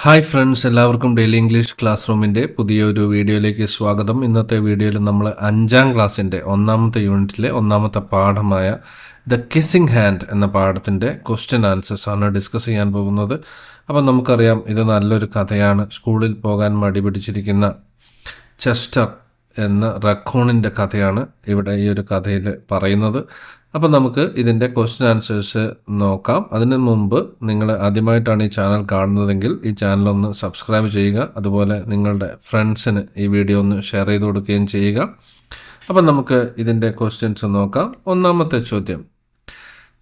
Hi friends, എല്ലാവർക്കും daily English class റൂമിൻ്റെ പുതിയൊരു വീഡിയോയിലേക്ക് സ്വാഗതം. ഇന്നത്തെ വീഡിയോയിൽ നമ്മൾ 5ാം ക്ലാസ്സിൻ്റെ 1ാമത്തെ യൂണിറ്റിലെ 1ാമത്തെ പാഠമായ ദ കിസ്സിംഗ് ഹാൻഡ് എന്ന പാഠത്തിൻ്റെ ക്വസ്റ്റ്യൻ ആൻസേഴ്സ് ആണ് ഡിസ്കസ് ചെയ്യാൻ പോകുന്നത്. അപ്പം നമുക്കറിയാം, ഇത് നല്ലൊരു കഥയാണ്. സ്കൂളിൽ പോകാൻ മടി പിടിച്ചിരിക്കുന്ന ചെസ്റ്റർ എന്ന റക്കൂണിൻ്റെ കഥയാണ് ഇവിടെ ഈ ഒരു കഥയിൽ പറയുന്നത്. അപ്പോൾ നമുക്ക് ഇതിൻ്റെ ക്വസ്റ്റ്യൻ ആൻസേഴ്സ് നോക്കാം. അതിന് മുമ്പ് നിങ്ങൾ ആദ്യമായിട്ടാണ് ഈ ചാനൽ കാണുന്നതെങ്കിൽ ഈ ചാനലൊന്ന് സബ്സ്ക്രൈബ് ചെയ്യുക. അതുപോലെ നിങ്ങളുടെ ഫ്രണ്ട്സിന് ഈ വീഡിയോ ഒന്ന് ഷെയർ ചെയ്ത് കൊടുക്കുകയും ചെയ്യുക. അപ്പം നമുക്ക് ഇതിൻ്റെ ക്വസ്റ്റ്യൻസ് നോക്കാം. 1ാമത്തെ ചോദ്യം,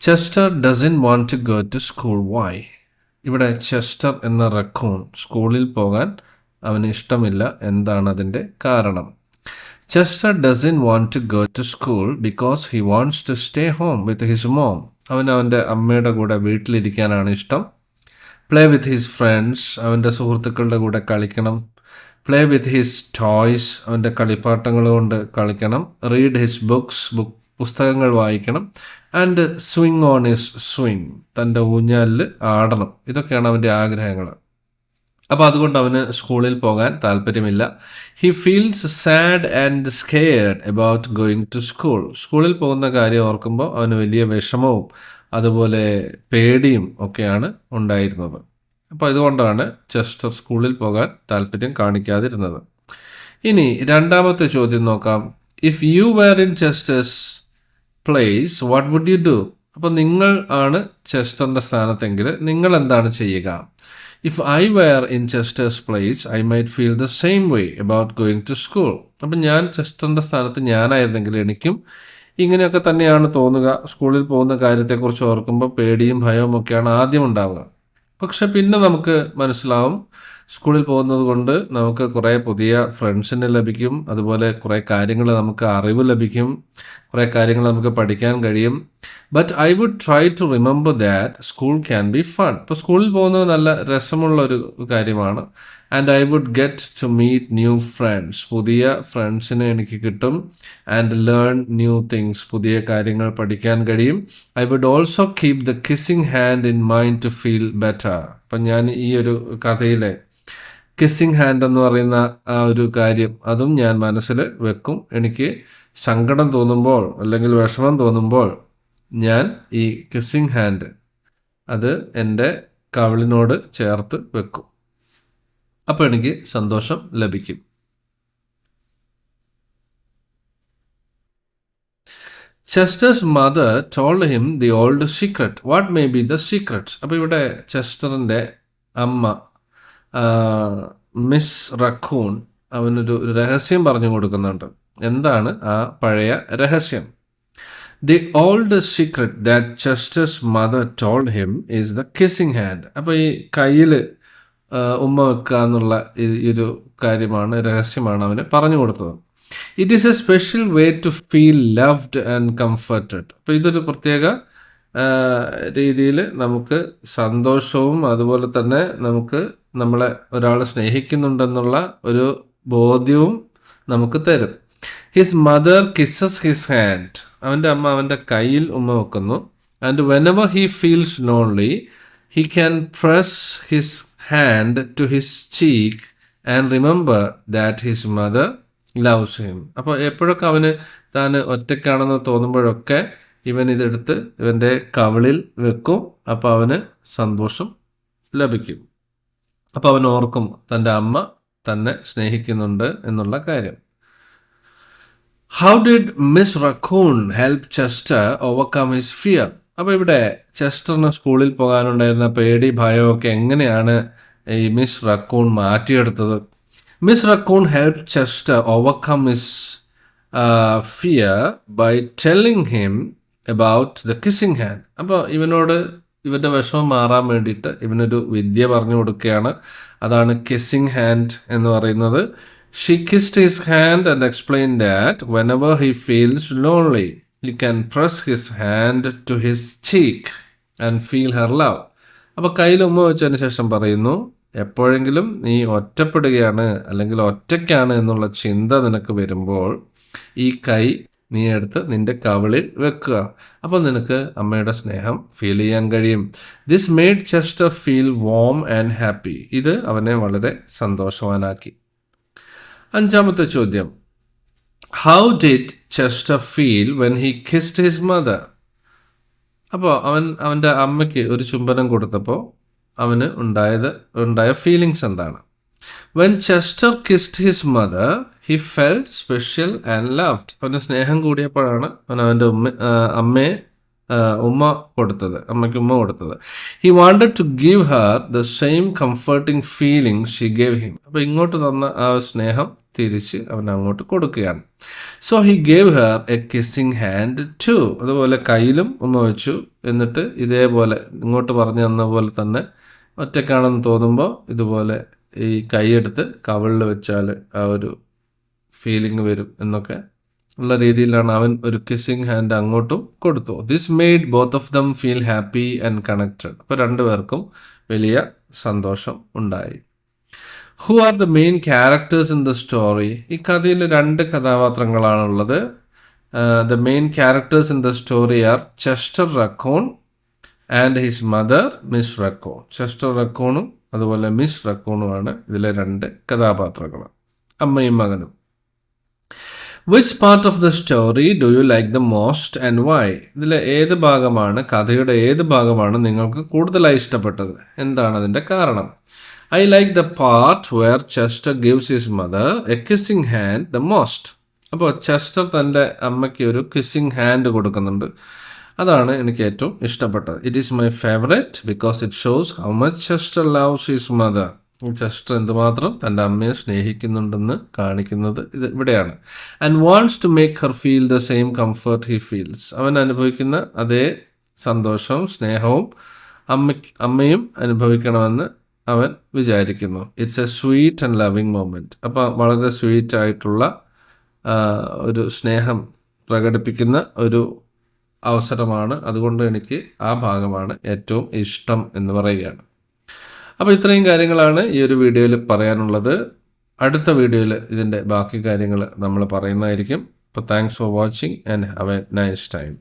Chester doesn't want to go to school, why? ഇവിടെ ചെസ്റ്റർ എന്ന റക്കൂൺ സ്കൂളിൽ പോകാൻ അവന് ഇഷ്ടമില്ല. എന്താണ് അതിൻ്റെ കാരണം? Chester doesn't want to go to school because he wants to stay home with his mom. അവൻ്റെ അമ്മയുടെ കൂടെ വീട്ടിലിരിക്കാനാണ് ഇഷ്ടം. പ്ലേ വിത്ത് ഹിസ് ഫ്രണ്ട്സ്, അവൻ്റെ സുഹൃത്തുക്കളുടെ കൂടെ കളിക്കണം. പ്ലേ വിത്ത് ഹിസ് ടോയ്സ്, അവൻ്റെ കളിപ്പാട്ടങ്ങൾ കൊണ്ട് കളിക്കണം. റീഡ് ഹിസ് ബുക്സ്, പുസ്തകങ്ങൾ വായിക്കണം. And swing on his swing, തൻ്റെ ഊഞ്ഞാലിൽ ആടണം. ഇതൊക്കെയാണ് അവൻ്റെ ആഗ്രഹങ്ങൾ. അപ്പോൾ അതുകൊണ്ട് അവന് സ്കൂളിൽ പോകാൻ താല്പര്യമില്ല. He feels sad and scared about going to school. സ്കൂളിൽ പോകുന്ന കാര്യം ഓർക്കുമ്പോൾ അവന് വലിയ വിഷമവും അതുപോലെ പേടിയും ഒക്കെയാണ് ഉണ്ടായിരുന്നത്. അപ്പോൾ ഇതുകൊണ്ടാണ് ചെസ്റ്റർ സ്കൂളിൽ പോകാൻ താല്പര്യം കാണിക്കാതിരുന്നത്. ഇനി 2ാമത്തെ ചോദ്യം നോക്കാം. If you were in Chester's place, what would you do? അപ്പോൾ നിങ്ങൾ ആണ് ചെസ്റ്ററിൻ്റെ സ്ഥാനത്തെങ്കിൽ നിങ്ങൾ എന്താണ് ചെയ്യുക? If I were in Chester's place, I might feel the same way about going to school. അപ്പം ഞാൻ ചെസ്റ്ററിൻ്റെ സ്ഥാനത്ത് ഞാനായിരുന്നെങ്കിൽ എനിക്കും ഇങ്ങനെയൊക്കെ തന്നെയാണ് തോന്നുക. സ്കൂളിൽ പോകുന്ന കാര്യത്തെക്കുറിച്ച് ഓർക്കുമ്പോൾ പേടിയും ഭയവും ഒക്കെയാണ് ആദ്യം ഉണ്ടാവുക. പക്ഷെ പിന്നെ നമുക്ക് മനസ്സിലാവും, സ്കൂളിൽ പോകുന്നത് കൊണ്ട് നമുക്ക് കുറേ പുതിയ ഫ്രണ്ട്സിനെ ലഭിക്കും. അതുപോലെ കുറേ കാര്യങ്ങൾ നമുക്ക് അറിവ് ലഭിക്കും. കുറേ കാര്യങ്ങൾ നമുക്ക് പഠിക്കാൻ കഴിയും. But I would try to remember that school can be fun. ഇപ്പോൾ സ്കൂളിൽ പോകുന്നത് നല്ല രസമുള്ളൊരു കാര്യമാണ്. And I would get to meet new friends, പുതിയ ഫ്രണ്ട്സിനെ എനിക്ക് കിട്ടും. ആൻഡ് ലേൺ ന്യൂ തിങ്സ്, പുതിയ കാര്യങ്ങൾ പഠിക്കാൻ കഴിയും. I would also keep the kissing hand in mind to feel better. അപ്പം ഞാൻ ഈ ഒരു കഥയിലെ കിസ്സിംഗ് ഹാൻഡ് എന്ന് പറയുന്ന ആ ഒരു കാര്യം അതും ഞാൻ മനസ്സിൽ വെക്കും. എനിക്ക് സങ്കടം തോന്നുമ്പോൾ അല്ലെങ്കിൽ വിഷമം തോന്നുമ്പോൾ ഞാൻ ഈ കിസ്സിംഗ് ഹാൻഡ് അത് എൻ്റെ കവിളിനോട് ചേർത്ത് വെക്കും. അപ്പോൾ എനിക്ക് സന്തോഷം ലഭിക്കും. Chester's mother told him the old secret, what may be the secrets? അപ്പോൾ ഇവിടെ ചെസ്റ്ററിൻ്റെ അമ്മ മിസ് റക്കൂൺ അവനൊരു രഹസ്യം പറഞ്ഞു കൊടുക്കുന്നുണ്ട്. എന്താണ് ആ പഴയ രഹസ്യം? The old secret that Chester's mother told him is the kissing hand. അപ്പോൾ ഈ കയ്യിൽ ഉമ്മ വെക്കുക എന്നുള്ള ഒരു കാര്യമാണ്, രഹസ്യമാണ് അവന് പറഞ്ഞു കൊടുത്തത്. It is a special way to feel loved and comforted. അപ്പോൾ ഇതൊരു പ്രത്യേക രീതിയിൽ നമുക്ക് സന്തോഷവും അതുപോലെ തന്നെ നമുക്ക് നമ്മളെ ഒരാൾ സ്നേഹിക്കുന്നുണ്ടെന്നുള്ള ഒരു ബോധ്യവും നമുക്ക് തരും. His mother kisses his hand, അവൻ്റെ അമ്മ അവൻ്റെ കയ്യിൽ ഉമ്മ വെക്കുന്നു. And whenever he feels lonely he can press his hand to his cheek and remember that his mother loves him. അപ്പോൾ എപ്പോഴൊക്കെ അവന് താൻ ഒറ്റയ്ക്കാണെന്ന് തോന്നുമ്പോഴൊക്കെ ഇവൻ ഇതെടുത്ത് ഇവൻ്റെ കവിളിൽ വെക്കും. അപ്പോൾ അവന് സന്തോഷം ലഭിക്കും. അപ്പോൾ അവൻ ഓർക്കും തൻ്റെ അമ്മ തന്നെ സ്നേഹിക്കുന്നുണ്ട് എന്നുള്ള കാര്യം. How did miss raccoon help Chester overcome his fear? അപ്പോൾ ഇവിടെ ചെസ്റ്ററിന് സ്കൂളിൽ പോകാനുണ്ടായിരുന്ന പേടി ഭയമൊക്കെ എങ്ങനെയാണ് ഈ മിസ് റക്കൂൺ മാറ്റിയെടുത്തത്? Miss raccoon help Chester overcome his fear by telling him about the kissing hand. അപ്പോൾ ഇവൻ്റെ വിഷമം മാറാൻ വേണ്ടിയിട്ട് ഇവനൊരു വിദ്യ പറഞ്ഞു കൊടുക്കുകയാണ്. അതാണ് കിസ്സിംഗ് ഹാൻഡ് എന്ന് പറയുന്നത്. She kissed his hand and explain that whenever he feels lonely he can press his hand to his cheek and feel her love. അപ്പോൾ കയ്യിൽ ഉമ്മ വെച്ചതിന് ശേഷം പറയുന്നു, എപ്പോഴെങ്കിലും നീ ഒറ്റപ്പെടുകയാണ് അല്ലെങ്കിൽ ഒറ്റയ്ക്കാണ് എന്നുള്ള ചിന്ത നിനക്ക് വരുമ്പോൾ ഈ കൈ നീ എടുത്ത് നിന്റെ കവിളിൽ വെക്കുക. അപ്പോൾ നിനക്ക് അമ്മയുടെ സ്നേഹം ഫീൽ ചെയ്യാൻ കഴിയും. This made Chester feel warm and happy. ഇത് അവനെ വളരെ സന്തോഷവാനാക്കി. 5-ാമത്തെ ചോദ്യം, how did Chester feel when he kissed his mother? അപ്പോൾ അവൻ്റെ അമ്മയ്ക്ക് ഒരു ചുംബനം കൊടുത്തപ്പോൾ അവന് ഉണ്ടായ ഫീലിങ്സ് എന്താണ്? When Chester kissed his mother he felt special and loved. അവന് സ്നേഹം കൂടിയപ്പോഴാണ് അവൻ്റെ അമ്മയ്ക്ക് ഉമ്മ കൊടുത്തത്. He wanted to give her the same comforting feeling she gave him. അപ്പോൾ ഇങ്ങോട്ട് തന്ന ആ സ്നേഹം തിരിച്ച് അവൻ അങ്ങോട്ട് കൊടുക്കുകയാണ്. So he gave her a kissing hand too. അതുപോലെ കയ്യിലും ഉമ്മ വെച്ചു. എന്നിട്ട് ഇതേപോലെ ഇങ്ങോട്ട് പറഞ്ഞു തന്ന പോലെ തന്നെ ഒറ്റക്കാണെന്ന് തോന്നുമ്പോൾ ഇതുപോലെ ഈ കൈയെടുത്ത് കവിളിൽ വെച്ചാൽ ആ ഒരു ഫീലിംഗ് വരും എന്നൊക്കെ ഉള്ള രീതിയിലാണ് അവൻ ഒരു കിസ്സിങ് ഹാൻഡ് അങ്ങോട്ടും കൊടുത്തു. This made both of them feel happy and connected. അപ്പോൾ രണ്ടുപേർക്കും വലിയ സന്തോഷം ഉണ്ടായി. Who are the main characters in the story? ഈ കഥയിൽ 2 കഥാപാത്രങ്ങളാണുള്ളത്. The main characters in the story are Chester raccoon and his mother miss raccoon. Chester റക്കോണും അതുപോലെ മിസ് റക്കോണുമാണ് ഇതിലെ 2 കഥാപാത്രങ്ങൾ, അമ്മയും മകനും. Which part of the story do you like the most and why? ഇതിലെ കഥയുടെ ഏത് ഭാഗമാണ് നിങ്ങൾക്ക് കൂടുതലായി ഇഷ്ടപ്പെട്ടത്? എന്താണ് അതിൻ്റെ കാരണം? I like the part where Chester gives his mother a kissing hand the most. അപ്പോൾ ചെസ്റ്റർ തൻ്റെ അമ്മയ്ക്ക് ഒരു കിസ്സിങ് ഹാൻഡ് കൊടുക്കുന്നുണ്ട്. അതാണ് എനിക്ക് ഏറ്റവും ഇഷ്ടപ്പെട്ടത്. It is my favourite because it shows how much Chester loves his mother. Chester എന്തുമാത്രം തൻ്റെ അമ്മയെ സ്നേഹിക്കുന്നുണ്ടെന്ന് കാണിക്കുന്നത് ഇവിടെയാണ്. And wants to make her feel the same comfort he feels. അവൻ അനുഭവിക്കുന്ന അതേ സന്തോഷവും സ്നേഹവും അമ്മയും അനുഭവിക്കണമെന്ന് അവൻ വിചാരിക്കുന്നു. It's a sweet and loving moment. അപ്പോൾ വളരെ സ്വീറ്റ് ആയിട്ടുള്ള ഒരു സ്നേഹം പ്രകടിപ്പിക്കുന്ന ഒരു അവസരമാണ്. അതുകൊണ്ട് എനിക്ക് ആ ഭാഗമാണ് ഏറ്റവും ഇഷ്ടം എന്ന് പറയുകയാണ്. അപ്പോൾ ഇത്രയും കാര്യങ്ങളാണ് ഈ ഒരു വീഡിയോയിൽ പറയാനുള്ളത്. അടുത്ത വീഡിയോയിൽ ഇതിൻ്റെ ബാക്കി കാര്യങ്ങൾ നമ്മൾ പറയുന്നതായിരിക്കും. അപ്പോൾ thanks for watching and have A nice time.